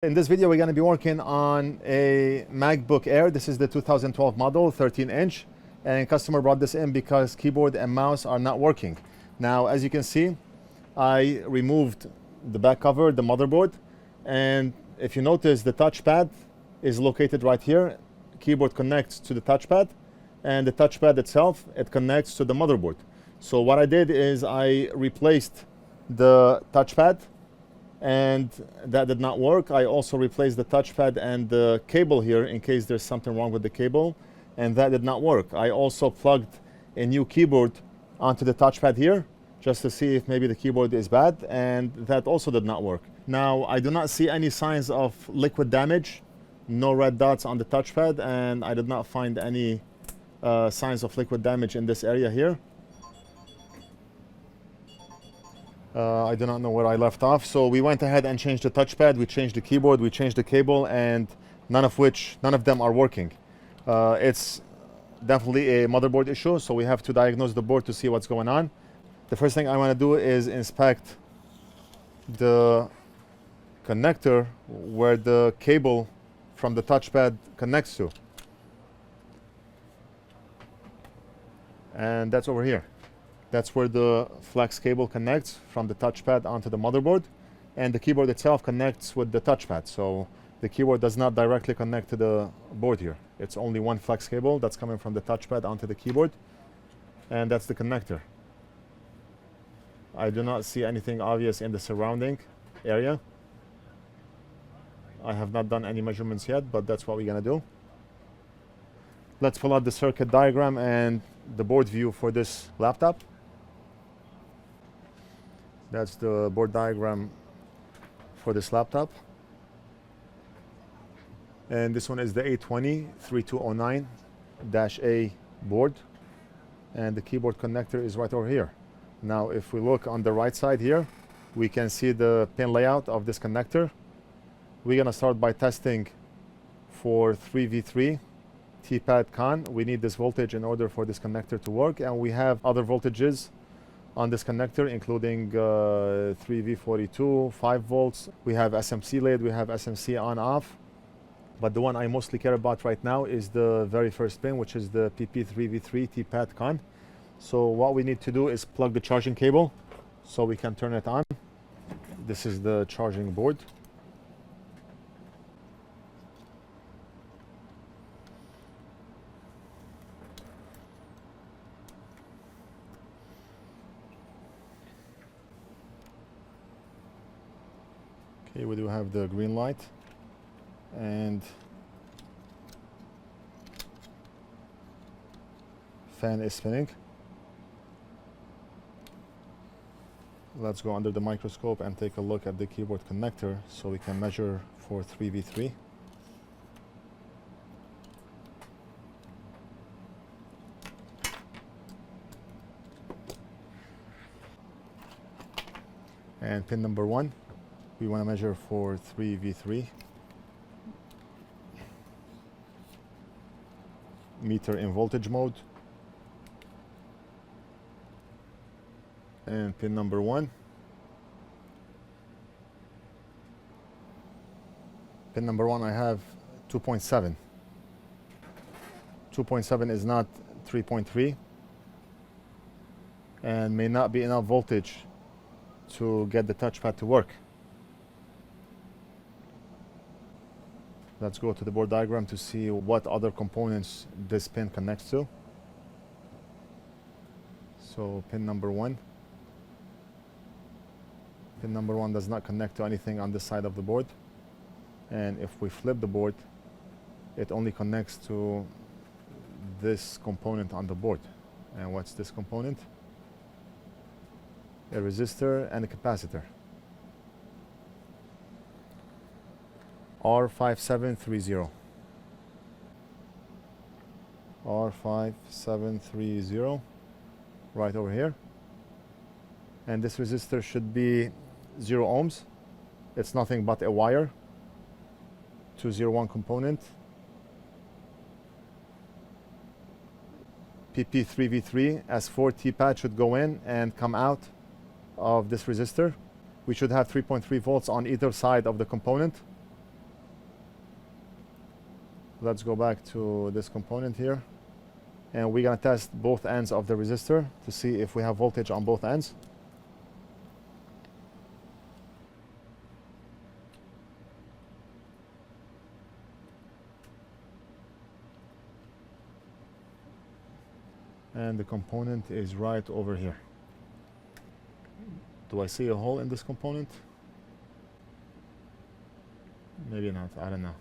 In this video, we're going to be working on a MacBook Air. This is the 2012 model, 13-inch. And customer brought this in because keyboard and mouse are not working. Now, as you can see, I removed the back cover, the motherboard. And if you notice, the touchpad is located right here. Keyboard connects to the touchpad. And the touchpad itself, it connects to the motherboard. So what I did is I replaced the touchpad. And that did not work. I also replaced the touchpad and the cable here in case there's something wrong with the cable, and that did not work. I also plugged a new keyboard onto the touchpad here just to see if maybe the keyboard is bad, and that also did not work. Now, I do not see any signs of liquid damage, no red dots on the touchpad, and I did not find any signs of liquid damage in this area here. I do not know where I left off. So we went ahead and changed the touchpad, we changed the keyboard, we changed the cable, and none of them are working. It's definitely a motherboard issue, so we have to diagnose the board to see what's going on. The first thing I want to do is inspect the connector where the cable from the touchpad connects to. And that's over here. That's where the Flux cable connects from the touchpad onto the motherboard, and the keyboard itself connects with the touchpad. So the keyboard does not directly connect to the board here. It's only one Flux cable that's coming from the touchpad onto the keyboard, and that's the connector. I do not see anything obvious in the surrounding area. I have not done any measurements yet, but that's what we're gonna do. Let's pull out the circuit diagram and the board view for this laptop. That's the board diagram for this laptop. And this one is the A20-3209-A board. And the keyboard connector is right over here. Now, if we look on the right side here, we can see the pin layout of this connector. We're gonna start by testing for 3v3 T-pad con. We need this voltage in order for this connector to work. And we have other voltages on this connector, including 3V42, 5 volts. We have SMC LED, we have SMC on off. But the one I mostly care about right now is the very first pin, which is the PP3V3 T-pad con. So what we need to do is plug the charging cable so we can turn it on. This is the charging board. Okay, we do have the green light, and fan is spinning. Let's go under the microscope and take a look at the keyboard connector so we can measure for 3v3. And pin number 1. We want to measure for 3v3. Meter in voltage mode. And pin number 1. Pin number 1, I have 2.7. 2.7 is not 3.3 and may not be enough voltage to get the touchpad to work. Let's go to the board diagram to see what other components this pin connects to. So pin number 1. Pin number 1 does not connect to anything on this side of the board. And if we flip the board, it only connects to this component on the board. And what's this component? A resistor and a capacitor. R5730. R5730, right over here. And this resistor should be 0 ohms. It's nothing but a wire. 201 component. PP3V3 S4 T-pad should go in and come out of this resistor. We should have 3.3 volts on either side of the component. Let's go back to this component here, and we're gonna test both ends of the resistor to see if we have voltage on both ends. And the component is right over here. Do I see a hole in this component? Maybe not, I don't know.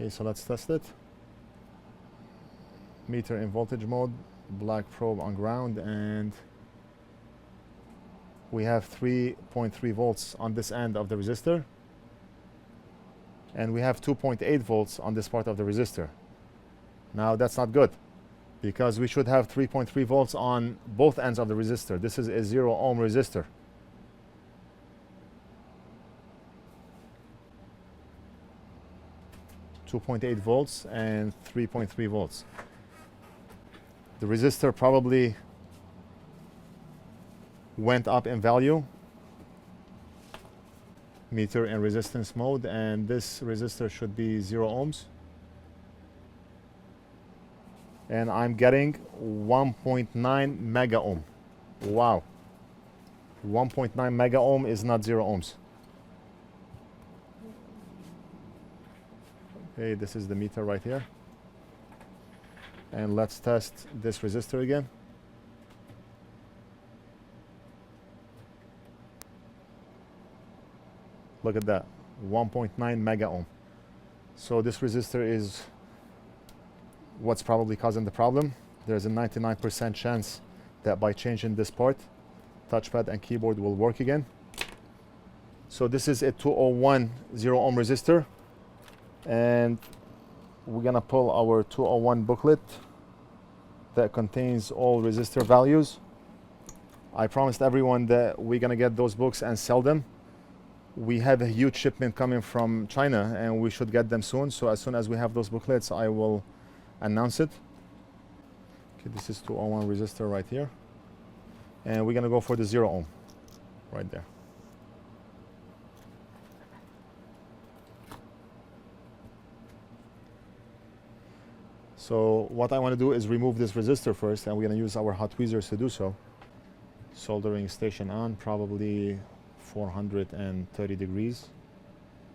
Okay, so let's test it. Meter in voltage mode, black probe on ground, and we have 3.3 volts on this end of the resistor, and we have 2.8 volts on this part of the resistor. Now that's not good, because we should have 3.3 volts on both ends of the resistor. This is a 0 ohm resistor. .8 volts and 3.3 volts. The resistor probably went up in value, meter in resistance mode, and this resistor should be 0 ohms. And I'm getting 1.9 mega ohm. Wow. 1.9 mega ohm is not 0 ohms. Okay, this is the meter right here. And let's test this resistor again. Look at that, 1.9 mega ohm. So this resistor is what's probably causing the problem. There's a 99% chance that by changing this part, touchpad and keyboard will work again. So this is a 201 0 ohm resistor, and we're gonna pull our 201 booklet that contains all resistor values. I promised everyone that we're gonna get those books and sell them. We have a huge shipment coming from China, and we should get them soon. So as soon as we have those booklets, I will announce it. Okay, this is 201 resistor right here, and we're gonna go for the 0 ohm right there. So what I want to do is remove this resistor first, and we're going to use our hot tweezers to do so. Soldering station on, probably 430 degrees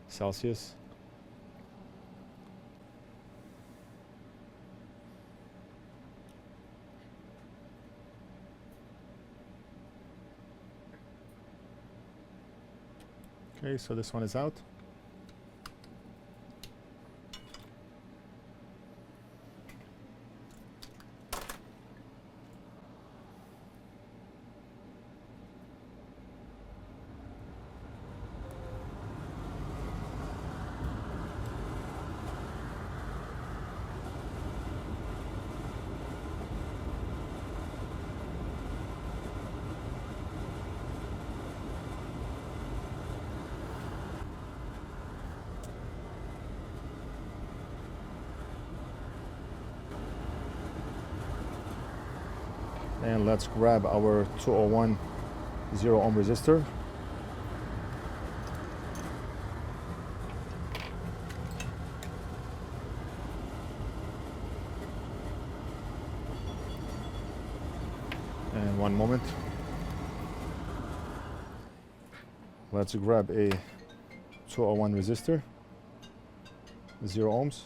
Celsius. Okay, so this one is out. And let's grab our 201 0 ohm resistor. And one moment. Let's grab a 201 resistor, 0 ohms.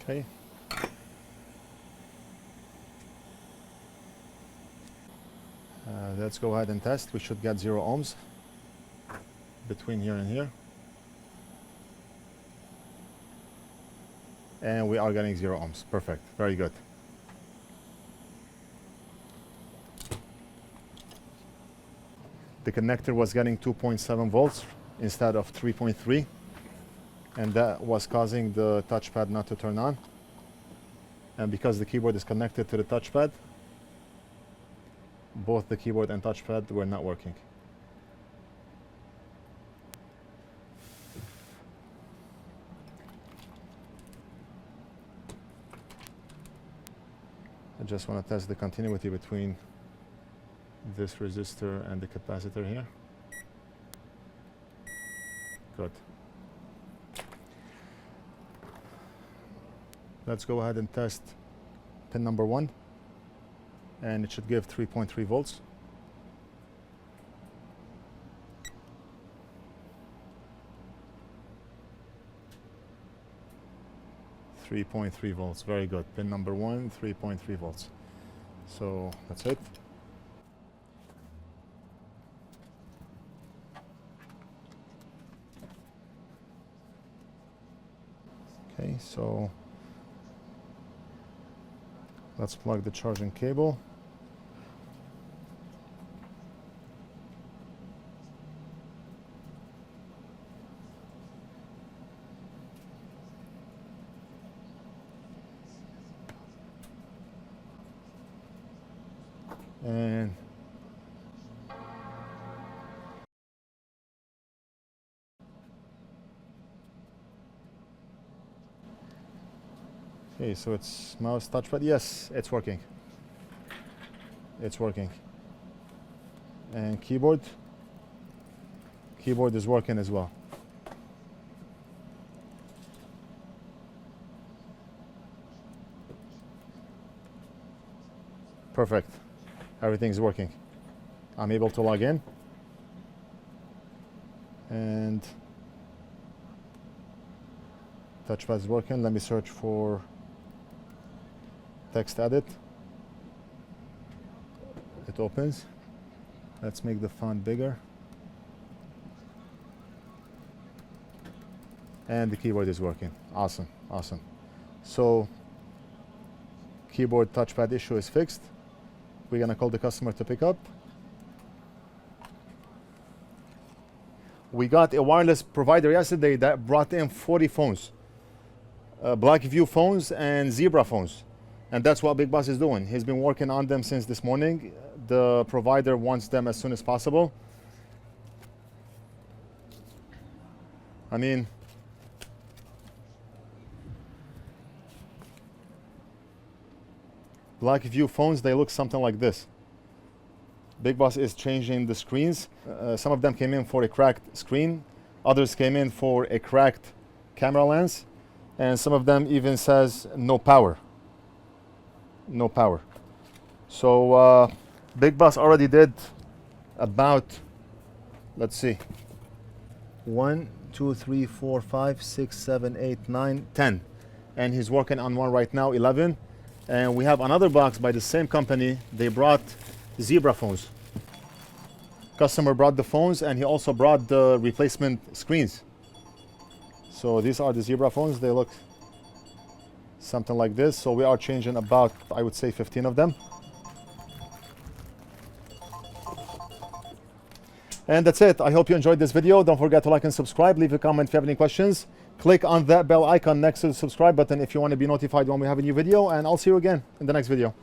Okay. Let's go ahead and test. We should get 0 ohms. between here and here. And we are getting 0 ohms. Perfect. Very good. The connector was getting 2.7 volts instead of 3.3, and that was causing the touchpad not to turn on. And because the keyboard is connected to the touchpad, both the keyboard and touchpad were not working. I just want to test the continuity between this resistor and the capacitor here. Good. Let's go ahead and test pin number 1, and it should give 3.3 volts. .3 volts. Very good. Pin number 1, 3.3 volts. So that's it. Okay, so let's plug the charging cable. And okay, so it's mouse touchpad. Yes, it's working. It's working. And keyboard. Keyboard is working as well. Perfect. Everything's working. I'm able to log in. And touchpad is working. Let me search for text edit. It opens. Let's make the font bigger. And the keyboard is working. Awesome, awesome. So keyboard touchpad issue is fixed. We're gonna call the customer to pick up. We got a wireless provider yesterday that brought in 40 phones. Blackview phones and Zebra phones. And that's what Big Boss is doing. He's been working on them since this morning. The provider wants them as soon as possible. I mean, Blackview phones, they look something like this. Big Boss is changing the screens. Some of them came in for a cracked screen. Others came in for a cracked camera lens. And some of them even says no power. No power. So Big Boss already did about, let's see, 1, 2, 3, 4, 5, 6, 7, 8, 9, 10. And he's working on one right now, 11. And we have another box by the same company. They brought Zebra phones. Customer brought the phones, and he also brought the replacement screens. So these are the Zebra phones. They look something like this. So we are changing about, I would say, 15 of them. And that's it. I hope you enjoyed this video. Don't forget to like and subscribe. Leave a comment if you have any questions. Click on that bell icon next to the subscribe button if you want to be notified when we have a new video. And I'll see you again in the next video.